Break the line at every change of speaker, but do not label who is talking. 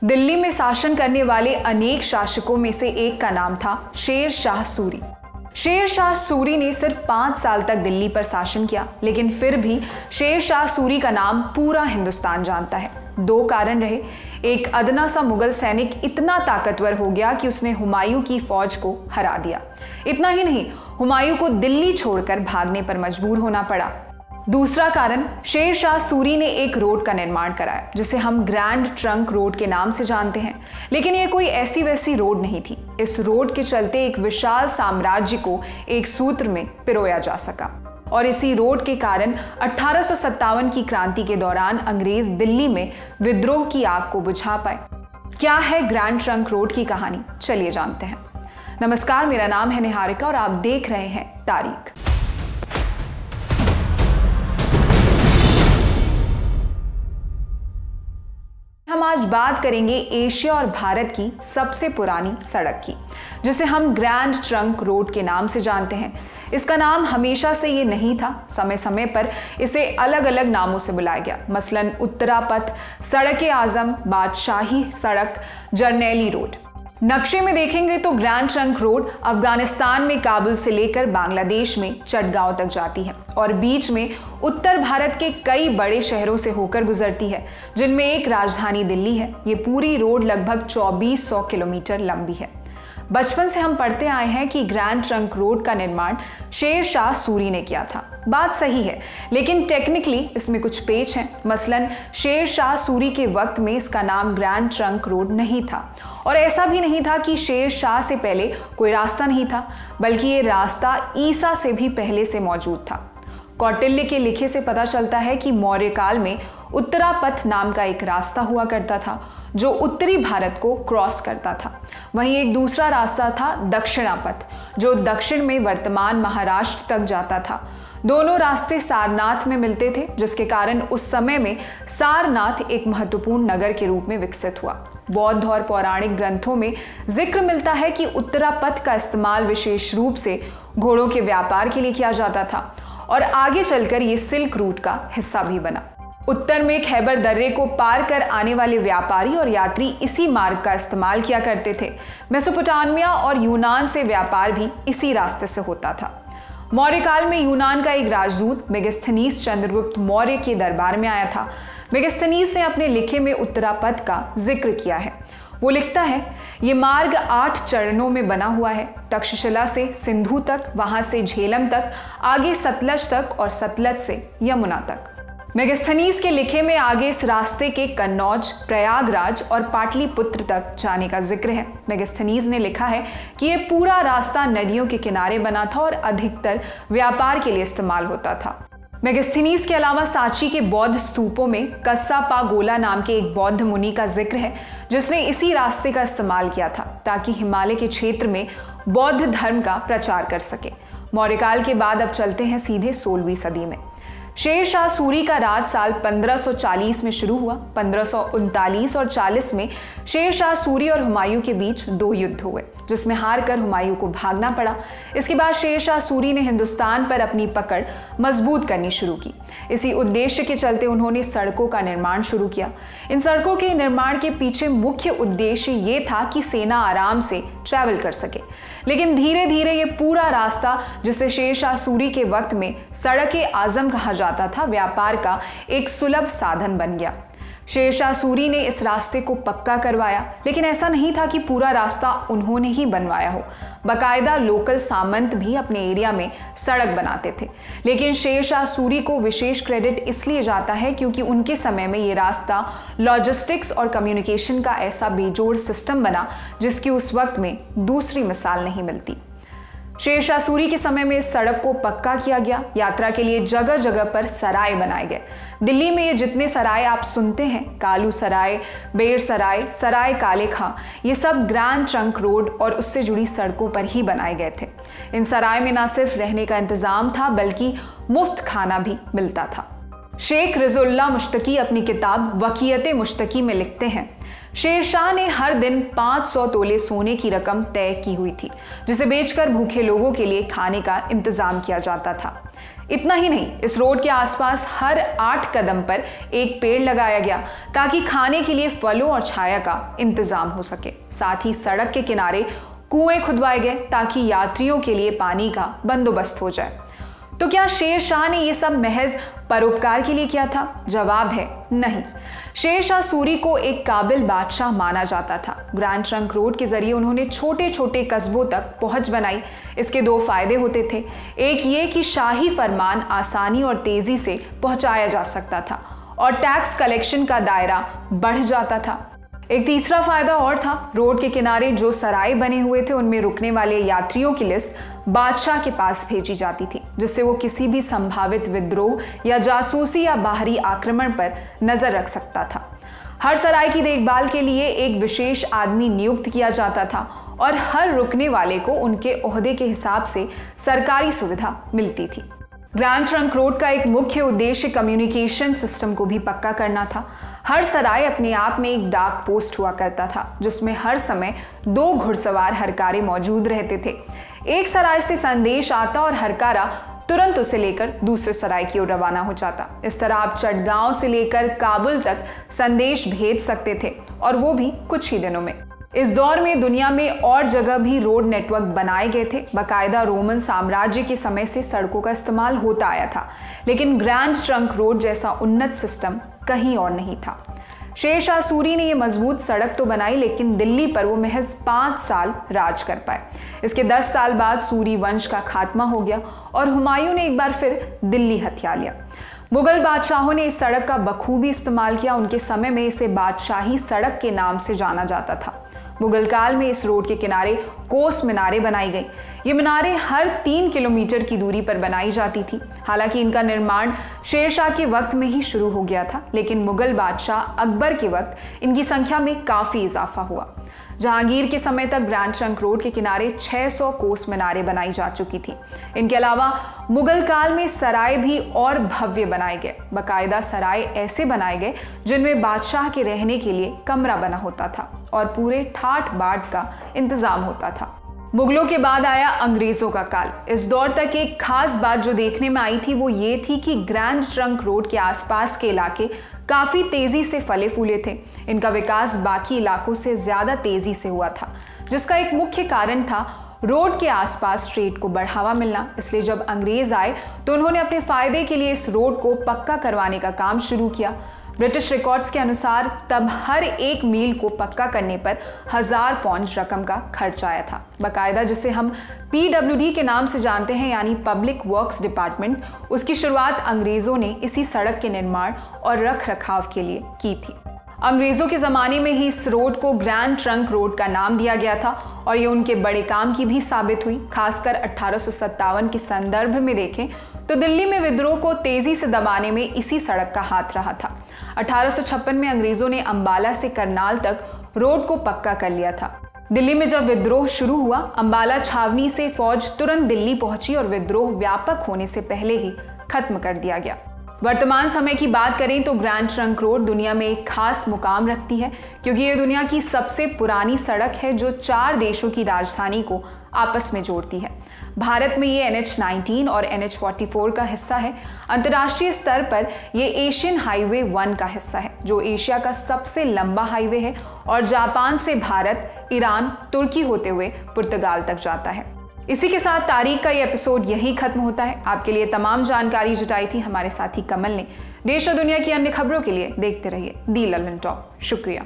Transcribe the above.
दिल्ली में शासन करने वाले अनेक शासकों में से एक का नाम था शेर शाह सूरी। शेर शाह सूरी ने सिर्फ 5 साल तक दिल्ली पर शासन किया, लेकिन फिर भी शेर शाह सूरी का नाम पूरा हिंदुस्तान जानता है। 2 कारण रहे। एक, अदना सा मुगल सैनिक इतना ताकतवर हो गया कि उसने हुमायूं की फौज को हरा दिया। इतना ही नहीं, हुमायूं को दिल्ली छोड़कर भागने पर मजबूर होना पड़ा। दूसरा कारण, शेर शाह सूरी ने एक रोड का निर्माण कराया जिसे हम ग्रैंड ट्रंक रोड के नाम से जानते हैं, लेकिन ये कोई ऐसी वैसी रोड नहीं थी। इस रोड के चलते एक विशाल साम्राज्य को एक सूत्र में पिरोया जा सका, और इसी रोड के कारण 1857 की क्रांति के दौरान अंग्रेज दिल्ली में विद्रोह की आग को बुझा पाए। क्या है ग्रैंड ट्रंक रोड की कहानी, चलिए जानते हैं। नमस्कार, मेरा नाम है निहारिका और आप देख रहे हैं तारीख। हम आज बात करेंगे एशिया और भारत की सबसे पुरानी सड़क की, जिसे हम ग्रैंड ट्रंक रोड के नाम से जानते हैं। इसका नाम हमेशा से ये नहीं था, समय समय पर इसे अलग अलग नामों से बुलाया गया। मसलन उत्तरा पथ, सड़क-ए-आजम, बादशाही सड़क, जरनैली रोड। नक्शे में देखेंगे तो ग्रैंड ट्रंक रोड अफगानिस्तान में काबुल से लेकर बांग्लादेश में चटगांव तक जाती है और बीच में उत्तर भारत के कई बड़े शहरों से होकर गुजरती है, जिनमें एक राजधानी दिल्ली है। ये पूरी रोड लगभग 2400 किलोमीटर लंबी है। बचपन से हम पढ़ते आए हैं कि ग्रैंड ट्रंक रोड का निर्माण शेर शाह सूरी ने किया था। बात सही है, लेकिन टेक्निकली इसमें कुछ पेच हैं। मसलन शेर शाह सूरी के वक्त में इसका नाम ग्रैंड ट्रंक रोड नहीं था, और ऐसा भी नहीं था कि शेर शाह से पहले कोई रास्ता नहीं था, बल्कि ये रास्ता ईसा से भी पहले से मौजूद था। कौटिल्य के लिखे से पता चलता है कि मौर्य काल में उत्तरा पथ नाम का एक रास्ता हुआ करता था जो उत्तरी भारत को क्रॉस करता था। वहीं एक दूसरा रास्ता था दक्षिणा पथ, जो दक्षिण में वर्तमान महाराष्ट्र तक जाता था। दोनों रास्ते सारनाथ में मिलते थे, जिसके कारण उस समय में सारनाथ एक महत्वपूर्ण नगर के रूप में विकसित हुआ। बौद्ध और पौराणिक ग्रंथों में जिक्र मिलता है कि उत्तरा पथ का इस्तेमाल विशेष रूप से घोड़ों के व्यापार के लिए किया जाता था, और आगे चलकर ये सिल्क रूट का हिस्सा भी बना। उत्तर में खैबर दर्रे को पार कर आने वाले व्यापारी और यात्री इसी मार्ग का इस्तेमाल किया करते थे। मेसोपोटामिया और यूनान से व्यापार भी इसी रास्ते से होता था। मौर्य काल में यूनान का एक राजदूत मेगास्थनीज चंद्रगुप्त मौर्य के दरबार में आया था। मेगास्थनीज ने अपने लिखे में उत्तरा पथ का जिक्र किया है। वो लिखता है, ये मार्ग 8 चरणों में बना हुआ है। तक्षशिला से सिंधु तक, वहां से झेलम तक, आगे सतलज तक और सतलज से यमुना तक। मेगास्थनीज के लिखे में आगे इस रास्ते के कन्नौज, प्रयागराज और पाटलिपुत्र तक जाने का जिक्र है। मेगास्थनीज ने लिखा है कि यह पूरा रास्ता नदियों के किनारे बना था और अधिकतर व्यापार के लिए इस्तेमाल होता था। मेगास्थनीज के अलावा सांची के बौद्ध स्तूपों में कस्सापागोला नाम के एक बौद्ध मुनि का जिक्र है, जिसने इसी रास्ते का इस्तेमाल किया था ताकि हिमालय के क्षेत्र में बौद्ध धर्म का प्रचार कर सके। मौर्यकाल के बाद अब चलते हैं सीधे 16वीं सदी में। शेर शाह सूरी का राज साल 1540 में शुरू हुआ। 1539 और 40 में शेर शाह सूरी और हुमायूं के बीच 2 युद्ध हुए, जिसमें हारकर हुमायूं को भागना पड़ा। इसके बाद शेर शाह सूरी ने हिंदुस्तान पर अपनी पकड़ मजबूत करनी शुरू की। इसी उद्देश्य के चलते उन्होंने सड़कों का निर्माण शुरू किया। इन सड़कों के निर्माण के पीछे मुख्य उद्देश्य ये था कि सेना आराम से ट्रैवल कर सके। लेकिन धीरे धीरे ये पूरा रास्ता, जिसे शेर शाह सूरी के वक्त में सड़क-ए-आजम कहा जाता था, व्यापार का एक सुलभ साधन बन गया। शेर शाह सूरी ने इस रास्ते को पक्का करवाया, लेकिन ऐसा नहीं था कि पूरा रास्ता उन्होंने ही बनवाया हो। बाकायदा लोकल सामंत भी अपने एरिया में सड़क बनाते थे। लेकिन शेर शाह सूरी को विशेष क्रेडिट इसलिए जाता है क्योंकि उनके समय में ये रास्ता लॉजिस्टिक्स और कम्युनिकेशन का ऐसा बेजोड़ सिस्टम बना जिसकी उस वक्त में दूसरी मिसाल नहीं मिलती। शेर शाह सूरी के समय में इस सड़क को पक्का किया गया। यात्रा के लिए जगह जगह पर सराय बनाए गए। दिल्ली में ये जितने सराय आप सुनते हैं, कालू सराय, बेर सराय, सराय काले खां, ये सब ग्रैंड ट्रंक रोड और उससे जुड़ी सड़कों पर ही बनाए गए थे। इन सराय में न सिर्फ रहने का इंतजाम था, बल्कि मुफ्त खाना भी मिलता था। शेख रिजुल्लाह मुश्तकी अपनी किताब वकीयत मुश्तकी में लिखते हैं, शेर शाह ने हर दिन 500 तोले सोने की रकम तय की हुई थी, जिसे बेचकर भूखे लोगों के लिए खाने का इंतजाम किया जाता था। इतना ही नहीं, इस रोड के आसपास हर 8 कदम पर एक पेड़ लगाया गया ताकि खाने के लिए फलों और छाया का इंतजाम हो सके। साथ ही सड़क के किनारे कुएं खुदवाए गए ताकि यात्रियों के लिए पानी का बंदोबस्त हो जाए। तो क्या शेर शाह ने यह सब महज परोपकार के लिए किया था? जवाब है नहीं। शेर शाह सूरी को एक काबिल बादशाह माना जाता था। ग्रैंड ट्रंक रोड के जरिए उन्होंने छोटे छोटे कस्बों तक पहुंच बनाई। इसके 2 फायदे होते थे। एक ये कि शाही फरमान आसानी और तेजी से पहुंचाया जा सकता था और टैक्स कलेक्शन का दायरा बढ़ जाता था। एक तीसरा फायदा और था। रोड के किनारे जो सराय बने हुए थे उनमें रुकने वाले यात्रियों की लिस्ट बादशाह के पास भेजी जाती थी, जिससे वो किसी भी संभावित विद्रोह या जासूसी या बाहरी आक्रमण पर नजर रख सकता था। हर सराय की देखभाल के लिए एक विशेष आदमी नियुक्त किया जाता था और हर रुकने वाले को उनके ओहदे के हिसाब से सरकारी सुविधा मिलती थी। ग्रैंड ट्रंक रोड का एक मुख्य उद्देश्य कम्युनिकेशन सिस्टम को भी पक्का करना था। हर सराय अपने आप में एक डाक पोस्ट हुआ करता था, जिसमें हर समय 2 घुड़सवार हरकारे मौजूद रहते थे। एक सराय से संदेश आता और हरकारा तुरंत उसे लेकर दूसरे सराय की ओर रवाना हो जाता। इस तरह आप चटगांव से लेकर काबुल तक संदेश भेज सकते थे, और वो भी कुछ ही दिनों में। इस दौर में दुनिया में और जगह भी रोड नेटवर्क बनाए गए थे। बाकायदा रोमन साम्राज्य के समय से सड़कों का इस्तेमाल होता आया था, लेकिन ग्रैंड ट्रंक रोड जैसा उन्नत सिस्टम कहीं और नहीं था। शेर शाह सूरी ने यह मजबूत सड़क तो बनाई, लेकिन दिल्ली पर वो महज 5 साल राज कर पाए। इसके 10 साल बाद सूरी वंश का खात्मा हो गया और हुमायूं ने एक बार फिर दिल्ली हथिया लिया। मुगल बादशाहों ने इस सड़क का बखूबी इस्तेमाल किया। उनके समय में इसे बादशाही सड़क के नाम से जाना जाता था। मुगल काल में इस रोड के किनारे कोस मीनारें बनाई गई। ये मीनारें हर 3 किलोमीटर की दूरी पर बनाई जाती थी। हालांकि इनका निर्माण शेर शाह के वक्त में ही शुरू हो गया था, लेकिन मुगल बादशाह अकबर के वक्त इनकी संख्या में काफी इजाफा हुआ। जहांगीर के समय तक ग्रैंड ट्रंक रोड के किनारे 600 कोस मीनारें बनाई जा चुकी थी। इनके अलावा मुगल काल में सराय भी और भव्य बनाए गए। बाकायदा सराय ऐसे बनाए गए जिनमें बादशाह के रहने के लिए कमरा बना होता था और पूरे ठाट बाट का इंतजाम होता था। मुगलों के बाद आया अंग्रेजों का काल। इस दौर तक एक खास बात जो देखने में आई थी वो ये थी कि ग्रैंड ट्रंक रोड के आसपास के इलाके काफी तेजी से फले फूले थे। इनका विकास बाकी इलाकों से ज्यादा तेजी से हुआ था, जिसका एक मुख्य कारण था रोड के आसपास ट्रेड को बढ़ावा मिलना। इसलिए जब अंग्रेज आए तो उन्होंने अपने फायदे के लिए इस रोड को पक्का करवाने का काम शुरू किया। ब्रिटिश रिकॉर्ड्स के अनुसार तब हर 1 मील को पक्का करने पर 1000 पाउंड रकम का खर्च आया था। बाकायदा जिसे हम PWD के नाम से जानते हैं, यानी पब्लिक वर्क्स डिपार्टमेंट, उसकी शुरुआत अंग्रेजों ने इसी सड़क के निर्माण और रख रखाव के लिए की थी। अंग्रेजों के ज़माने में ही इस रोड को ग्रैंड ट्रंक रोड का नाम दिया गया था और ये उनके बड़े काम की भी साबित हुई। खासकर 1857 के संदर्भ में देखें तो दिल्ली में विद्रोह को तेजी से दबाने में इसी सड़क का हाथ रहा था। 1856 में अंग्रेजों ने अंबाला से करनाल तक रोड को पक्का कर लिया था। दिल्ली में जब विद्रोह शुरू हुआ, अंबाला छावनी से फौज तुरंत दिल्ली पहुंची और विद्रोह व्यापक होने से पहले ही खत्म कर दिया गया। वर्तमान समय की बात करें तो ग्रैंड ट्रंक रोड दुनिया में एक खास मुकाम रखती है, क्योंकि ये दुनिया की सबसे पुरानी सड़क है जो 4 देशों की राजधानी को आपस में जोड़ती है। भारत में ये NH-19 और NH-44 का हिस्सा है। अंतर्राष्ट्रीय स्तर पर ये एशियन हाईवे 1 का हिस्सा है, जो एशिया का सबसे लंबा हाईवे है और जापान से भारत, ईरान, तुर्की होते हुए पुर्तगाल तक जाता है। इसी के साथ तारीख का ये एपिसोड यहीं खत्म होता है। आपके लिए तमाम जानकारी जुटाई थी हमारे साथी कमल ने। देश और दुनिया की अन्य खबरों के लिए देखते रहिए दी ललन टॉप। शुक्रिया।